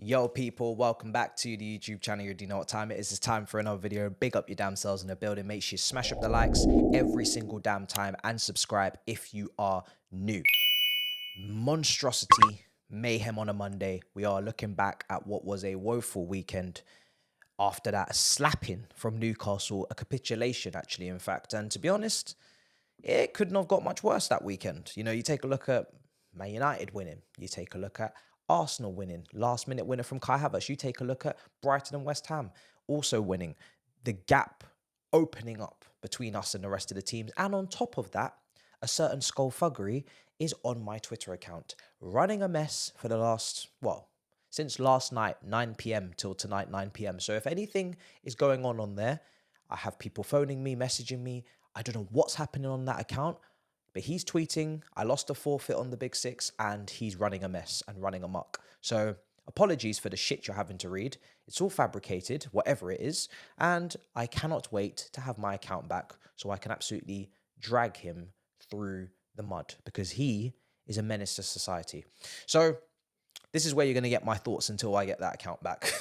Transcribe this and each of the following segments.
Yo people, welcome back to the YouTube channel. You already know what time it is. It's time for another video. Big up your damn selves in the building. Make sure you smash up the likes every single damn time and subscribe if you are new. Monstrosity, mayhem on a Monday. We are looking back at what was a woeful weekend. After that, a slapping from Newcastle, a capitulation actually, in fact. And to be honest, it couldn't have got much worse that weekend. You know, you take a look at Man United winning. You take a look at Arsenal winning. Last minute winner from Kai Havertz. You take a look at Brighton and West Ham also winning. The gap opening up between us and the rest of the teams. And on top of that, a certain skullduggery is on my Twitter account, running a mess for the last, since last night, 9 p.m. till tonight, 9 p.m. So if anything is going on there, I have people phoning me, messaging me. I don't know what's happening on that account, but he's tweeting, I lost a forfeit on the Big Six, and he's running a mess and running amok. So apologies for the shit you're having to read. It's all fabricated, whatever it is, and I cannot wait to have my account back so I can absolutely drag him through the mud because he is a menace to society. So this is where you're going to get my thoughts until I get that account back.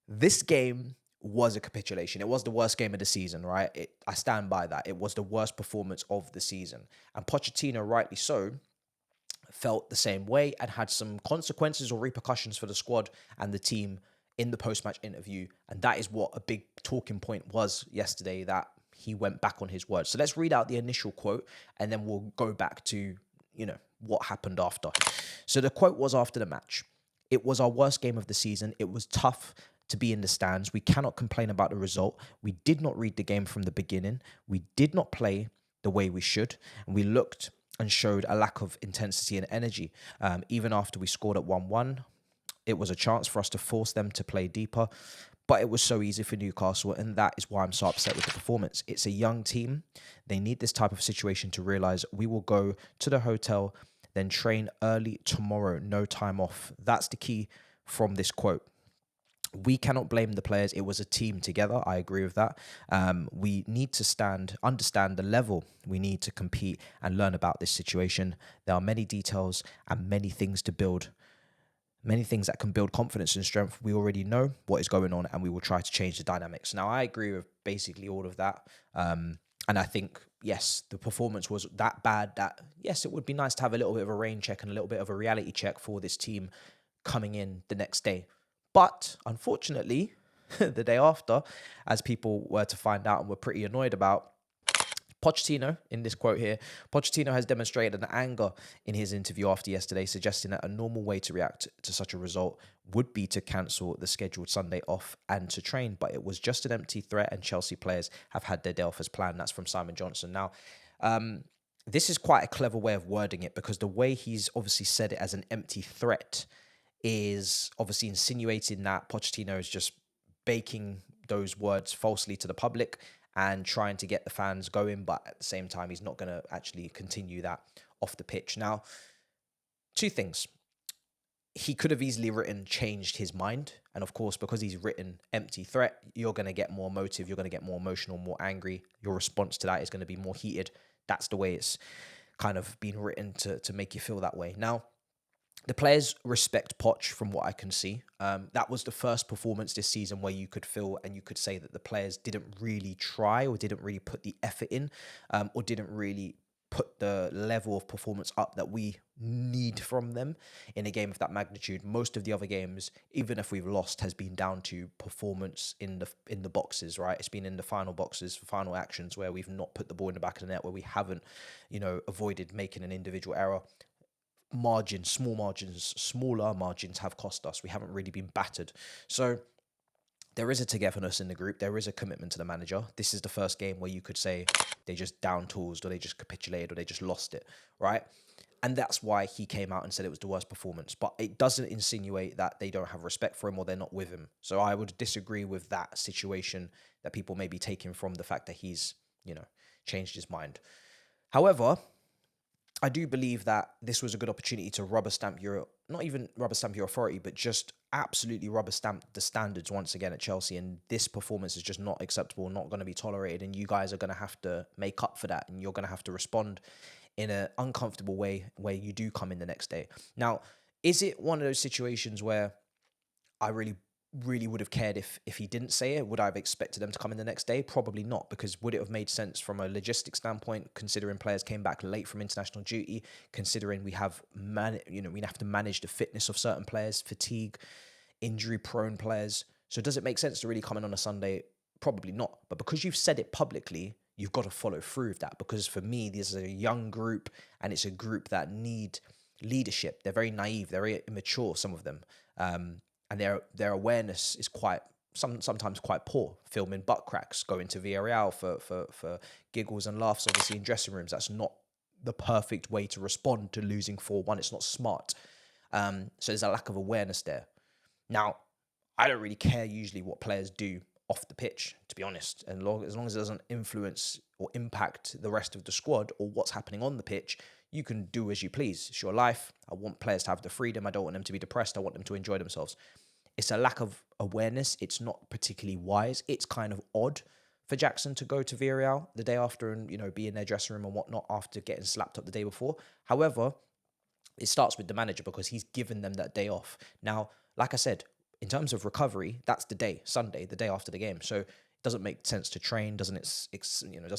This game was a capitulation. It was the worst game of the season, right? I stand by that. It was the worst performance of the season. And Pochettino, rightly so, felt the same way and had some consequences or repercussions for the squad and the team in the post-match interview. And that is what a big talking point was yesterday, that he went back on his word. So let's read out the initial quote and then we'll go back to, what happened after. So the quote was after the match: "It was our worst game of the season. It was tough to be in the stands. We cannot complain about the result. We did not read the game from the beginning. We did not play the way we should. And we looked and showed a lack of intensity and energy. Even after we scored at 1-1, it was a chance for us to force them to play deeper. But it was so easy for Newcastle, and that is why I'm so upset with the performance. It's a young team. They need this type of situation to realize we will go to the hotel, then train early tomorrow, no time off." That's the key from this quote. We cannot blame the players. It was a team together. I agree with that. We need to understand the level. We need to compete and learn about this situation. There are many details and many things to build. Many things that can build confidence and strength. We already know what is going on and we will try to change the dynamics. Now, I agree with basically all of that. And I think, yes, the performance was that bad that, yes, it would be nice to have a little bit of a rain check and a little bit of a reality check for this team coming in the next day. But unfortunately, the day after, as people were to find out and were pretty annoyed about, Pochettino, in this quote here, Pochettino has demonstrated an anger in his interview after yesterday, suggesting that a normal way to react to such a result would be to cancel the scheduled Sunday off and to train. But it was just an empty threat, and Chelsea players have had their day off as planned. That's from Simon Johnson. Now, this is quite a clever way of wording it, because the way he's obviously said it as an empty threat is obviously insinuating that Pochettino is just baking those words falsely to the public and trying to get the fans going, but at the same time, he's not going to actually continue that off the pitch. Now, two things. He could have easily changed his mind. And of course, because he's written empty threat, you're going to get more emotive, you're going to get more emotional, more angry. Your response to that is going to be more heated. That's the way it's kind of been written to make you feel that way. Now, the players respect Poch from what I can see. That was the first performance this season where you could feel and you could say that the players didn't really try or didn't really put the effort in, or didn't really put the level of performance up that we need from them in a game of that magnitude. Most of the other games, even if we've lost, has been down to performance in the boxes, right? It's been in the final boxes, final actions, where we've not put the ball in the back of the net, where we haven't, avoided making an individual error. Smaller margins have cost us. We haven't really been battered. So there is a togetherness in the group. There is a commitment to the manager. This is the first game where you could say they just down tools, or they just capitulated, or they just lost it, right? And that's why he came out and said it was the worst performance. But it doesn't insinuate that they don't have respect for him or they're not with him. So I would disagree with that situation that people may be taking from the fact that he's, changed his mind. However, I do believe that this was a good opportunity to not even rubber stamp your authority, but just absolutely rubber stamp the standards once again at Chelsea. And this performance is just not acceptable, not going to be tolerated. And you guys are going to have to make up for that. And you're going to have to respond in an uncomfortable way where you do come in the next day. Now, is it one of those situations where I really would have cared if he didn't say it. Would I have expected them to come in the next day? Probably not, because would it have made sense from a logistics standpoint, considering players came back late from international duty, considering we have we have to manage the fitness of certain players, fatigue, injury prone players. So does it make sense to really come in on a Sunday? Probably not. But because you've said it publicly, you've got to follow through with that. Because for me, this is a young group, and it's a group that need leadership. They're very naive, they're very immature, some of them. And their awareness is sometimes quite poor. Filming butt cracks, going to Villarreal for giggles and laughs, obviously in dressing rooms. That's not the perfect way to respond to losing 4-1. It's not smart. So there's a lack of awareness there. Now, I don't really care usually what players do off the pitch, to be honest. And as long as it doesn't influence or impact the rest of the squad or what's happening on the pitch, you can do as you please. It's your life. I want players to have the freedom. I don't want them to be depressed. I want them to enjoy themselves. It's a lack of awareness. It's not particularly wise. It's kind of odd for Jackson to go to Villarreal the day after and, be in their dressing room and whatnot after getting slapped up the day before. However, it starts with the manager because he's given them that day off. Now, like I said, in terms of recovery, that's the day, Sunday, the day after the game. So it doesn't make sense to train. Doesn't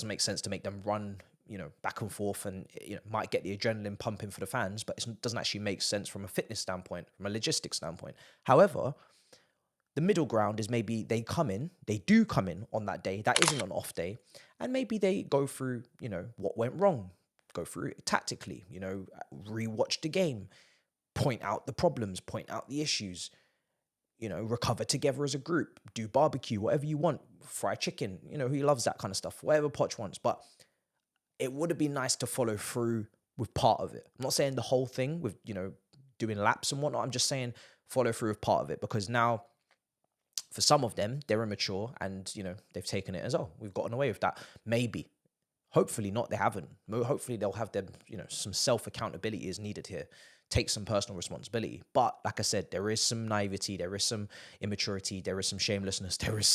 make sense to make them run, back and forth, and might get the adrenaline pumping for the fans, but it doesn't actually make sense from a fitness standpoint, from a logistics standpoint. However, the middle ground is maybe they do come in on that day. That isn't an off day. And maybe they go through, what went wrong, go through it tactically, rewatch the game, point out the problems, point out the issues, recover together as a group, do barbecue, whatever you want, fried chicken, he loves that kind of stuff, whatever Poch wants. But it would have been nice to follow through with part of it. I'm not saying the whole thing with, doing laps and whatnot. I'm just saying follow through with part of it, because now for some of them, they're immature and, they've taken it as, oh, we've gotten away with that. Maybe. Hopefully not, they haven't. Hopefully they'll have them, some self-accountability is needed here. Take some personal responsibility. But like I said, there is some naivety, there is some immaturity, there is some shamelessness, there is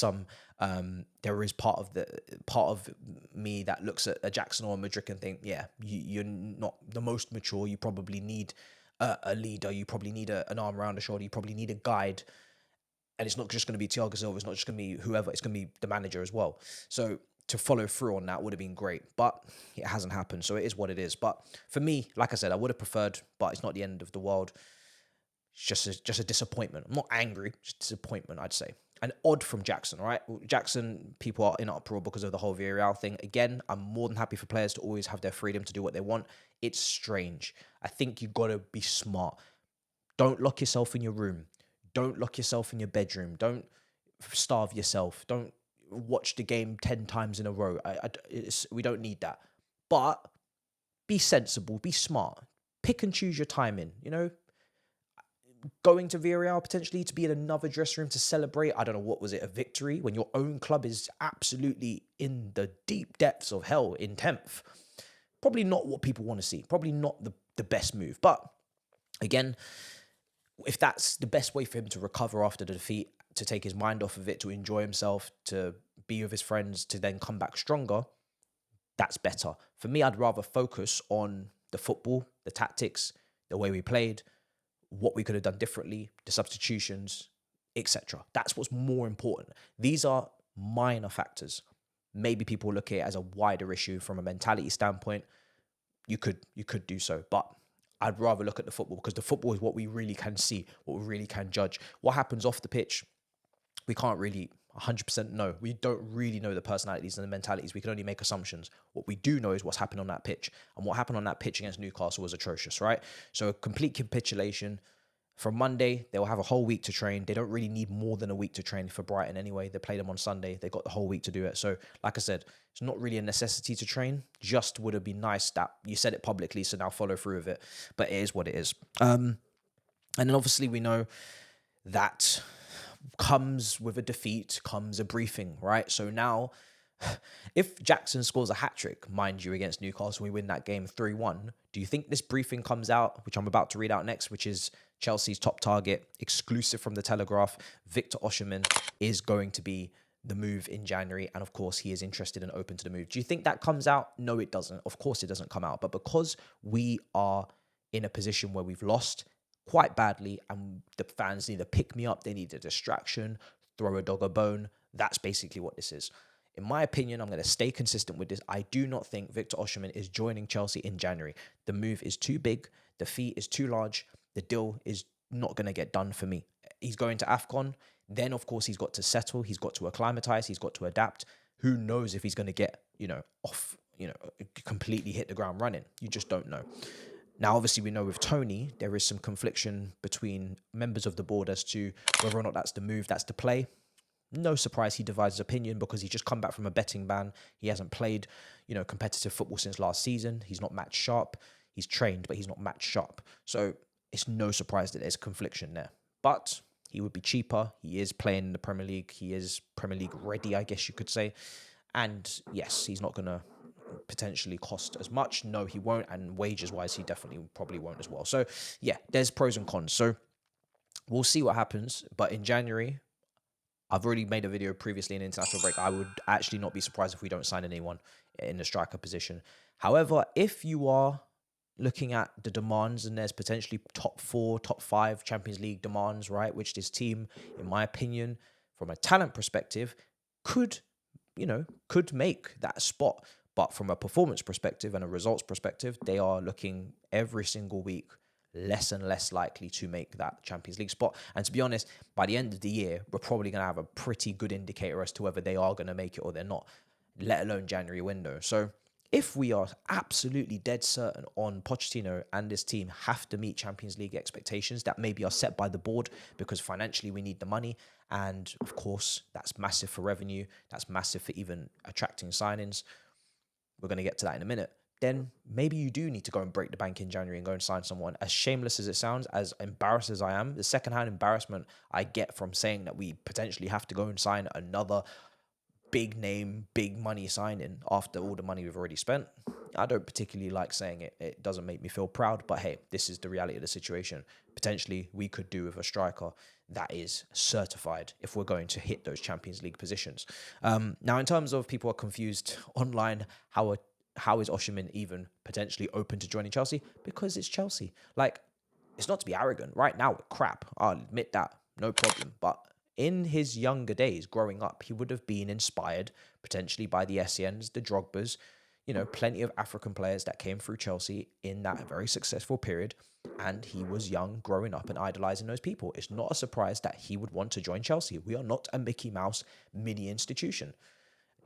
part of me that looks at a Jackson or a Madrid and think, yeah, you're not the most mature. You probably need a leader. You probably need an arm around the shoulder. You probably need a guide. And it's not just going to be Thiago Silva. It's not just going to be whoever. It's going to be the manager as well. So to follow through on that would have been great, but it hasn't happened. So it is what it is. But for me, like I said, I would have preferred, but it's not the end of the world. It's just a disappointment. I'm not angry, just disappointment, I'd say. And odd from Jackson, right? Jackson, people are in uproar because of the whole Villarreal thing. Again, I'm more than happy for players to always have their freedom to do what they want. It's strange. I think you've got to be smart. Don't lock yourself in your room. Don't lock yourself in your bedroom. Don't starve yourself. Don't watch the game 10 times in a row. We don't need that. But be sensible, be smart. Pick and choose your timing, Going to Villarreal potentially to be in another dressing room to celebrate, I don't know, what was it, a victory when your own club is absolutely in the deep depths of hell in 10th. Probably not what people want to see. Probably not the best move. But again, if that's the best way for him to recover after the defeat, to take his mind off of it, to enjoy himself, to be with his friends, to then come back stronger, that's better. For me, I'd rather focus on the football, the tactics, the way we played, what we could have done differently, the substitutions, etc. That's what's more important. These are minor factors. Maybe people look at it as a wider issue from a mentality standpoint. You could do so, but I'd rather look at the football, because the football is what we really can see, what we really can judge. What happens off the pitch, we can't really 100% know. We don't really know the personalities and the mentalities. We can only make assumptions. What we do know is what's happened on that pitch. And what happened on that pitch against Newcastle was atrocious, right? So a complete capitulation. From Monday, they'll have a whole week to train. They don't really need more than a week to train for Brighton anyway. They played them on Sunday. They got the whole week to do it. So, like I said, it's not really a necessity to train. Just would have been nice that you said it publicly, so now follow through with it. But it is what it is. And then obviously we know that comes with a defeat, comes a briefing, right? So now, if Jackson scores a hat-trick, mind you, against Newcastle, we win that game 3-1, do you think this briefing comes out, which I'm about to read out next, which is Chelsea's top target, exclusive from the Telegraph, Victor Oshimen, is going to be the move in January, and of course he is interested and open to the move. Do you think that comes out? No, it doesn't. Of course it doesn't come out. But because we are in a position where we've lost, quite badly, and the fans need to pick me up. They need a distraction, throw a dog a bone. That's basically what this is. In my opinion, I'm going to stay consistent with this. I do not think Victor Oshimen is joining Chelsea in January. The move is too big. The fee is too large. The deal is not going to get done for me. He's going to AFCON. Then, of course, he's got to settle. He's got to acclimatize. He's got to adapt. Who knows if he's going to get, off, completely hit the ground running. You just don't know. Now, obviously, we know with Tony, there is some confliction between members of the board as to whether or not that's the move, that's the play. No surprise he divides his opinion because he's just come back from a betting ban. He hasn't played, competitive football since last season. He's not match sharp. He's trained, but he's not match sharp. So it's no surprise that there's confliction there. But he would be cheaper. He is playing in the Premier League. He is Premier League ready, I guess you could say. And yes, he's not going to potentially cost as much. No, he won't. And wages-wise, he definitely probably won't as well. So yeah, there's pros and cons. So we'll see what happens. But in January, I've already made a video previously in international break. I would actually not be surprised if we don't sign anyone in the striker position. However, if you are looking at the demands and there's potentially top 4, top 5 Champions League demands, right? Which this team, in my opinion, from a talent perspective, could make that spot. But from a performance perspective and a results perspective, they are looking every single week less and less likely to make that Champions League spot. And to be honest, by the end of the year, we're probably going to have a pretty good indicator as to whether they are going to make it or they're not, let alone January window. So if we are absolutely dead certain on Pochettino and this team have to meet Champions League expectations that maybe are set by the board because financially we need the money. And of course, that's massive for revenue. That's massive for even attracting signings. We're going to get to that in a minute. Then maybe you do need to go and break the bank in January and go and sign someone. As shameless as it sounds, as embarrassed as I am, the secondhand embarrassment I get from saying that we potentially have to go and sign another big name, big money signing after all the money we've already spent. I don't particularly like saying it. It doesn't make me feel proud, but hey, this is the reality of the situation. Potentially, we could do with a striker that is certified if we're going to hit those Champions League positions. Now, in terms of people are confused online, how is Oshimen even potentially open to joining Chelsea? Because it's Chelsea. Like, it's not to be arrogant. Right now, we're crap. I'll admit that. No problem. But in his younger days, growing up, he would have been inspired potentially by the Essiens, the Drogbas, plenty of African players that came through Chelsea in that very successful period. And he was young, growing up and idolizing those people. It's not a surprise that he would want to join Chelsea. We are not a Mickey Mouse mini institution.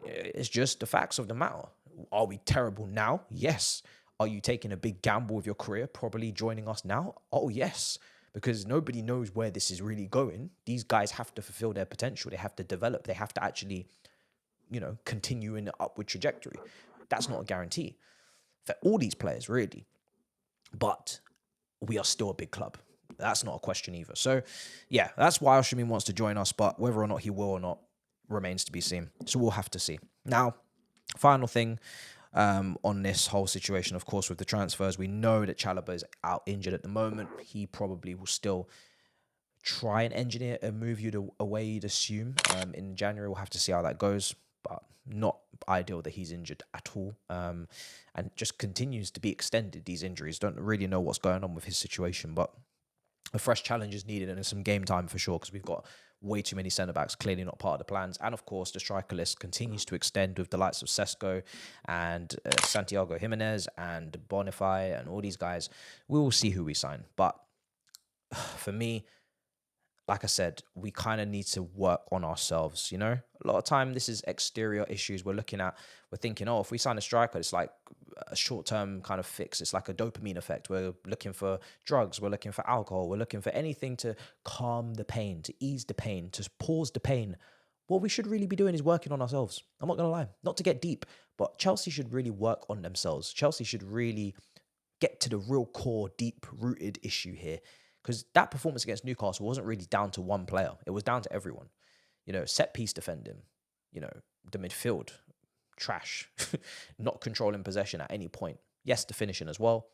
It's just the facts of the matter. Are we terrible now? Yes. Are you taking a big gamble with your career, probably joining us now? Oh, yes. Because nobody knows where this is really going. These guys have to fulfill their potential. They have to develop. They have to actually, continue in the upward trajectory. That's not a guarantee for all these players, really. But we are still a big club. That's not a question either. So, yeah, that's why Oshimen wants to join us. But whether or not he will or not remains to be seen. So we'll have to see. Now, final thing on this whole situation, of course, with the transfers, we know that Chalobah is out injured at the moment. He probably will still try and engineer a move away, you'd assume. In January, we'll have to see how that goes, but not ideal that he's injured at all. And just continues to be extended, these injuries. Don't really know what's going on with his situation, but a fresh challenge is needed and some game time for sure because we've got way too many centre-backs, clearly not part of the plans. And of course, the striker list continues to extend with the likes of Sesko and Santiago Jimenez and Bonifay and all these guys. We will see who we sign. But for me, like I said, we kind of need to work on ourselves, A lot of time, this is exterior issues we're looking at. We're thinking, if we sign a striker, it's like a short-term kind of fix. It's like a dopamine effect. We're looking for drugs. We're looking for alcohol. We're looking for anything to calm the pain, to ease the pain, to pause the pain. What we should really be doing is working on ourselves. I'm not going to lie. Not to get deep, but Chelsea should really work on themselves. Chelsea should really get to the real core, deep-rooted issue here. Because that performance against Newcastle wasn't really down to one player. It was down to everyone. Set piece defending, the midfield, trash, not controlling possession at any point. Yes, the finishing as well.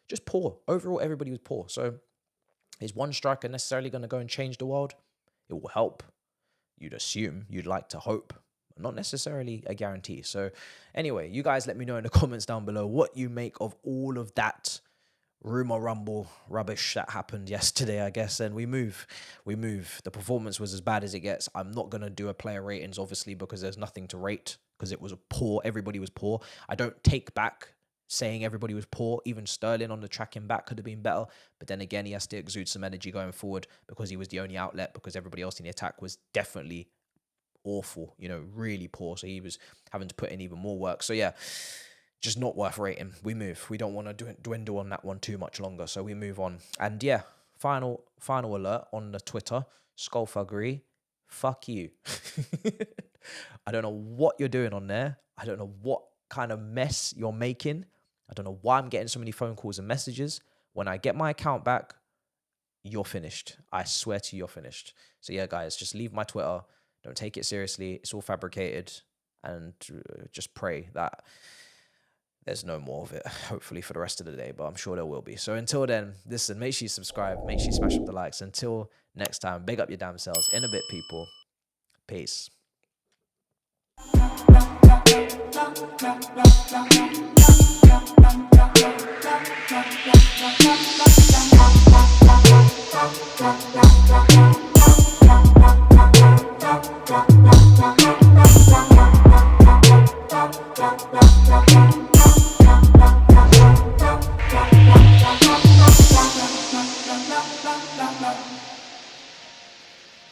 Just poor. Overall, everybody was poor. So is one striker necessarily going to go and change the world? It will help. You'd assume, you'd like to hope. Not necessarily a guarantee. So anyway, you guys let me know in the comments down below what you make of all of that rumor rumble rubbish that happened yesterday, I guess, and we move. The performance was as bad as it gets. I'm not gonna do a player ratings, obviously, because there's nothing to rate, because it was poor. Everybody was poor. I don't take back saying everybody was poor. Even Sterling on the tracking back could have been better, but then again, he has to exude some energy going forward because he was the only outlet, because everybody else in the attack was definitely awful, really poor. So he was having to put in even more work. So yeah, just not worth rating. We move. We don't want to dwindle on that one too much longer. So we move on. And yeah, final alert on the Twitter. Skullfuggery, fuck you. I don't know what you're doing on there. I don't know what kind of mess you're making. I don't know why I'm getting so many phone calls and messages. When I get my account back, you're finished. I swear to you, you're finished. So yeah, guys, just leave my Twitter. Don't take it seriously. It's all fabricated. And just pray that there's no more of it, hopefully, for the rest of the day. But I'm sure there will be. So until then, listen, make sure you subscribe. Make sure you smash up the likes. Until next time, big up your damn selves. In a bit, people. Peace.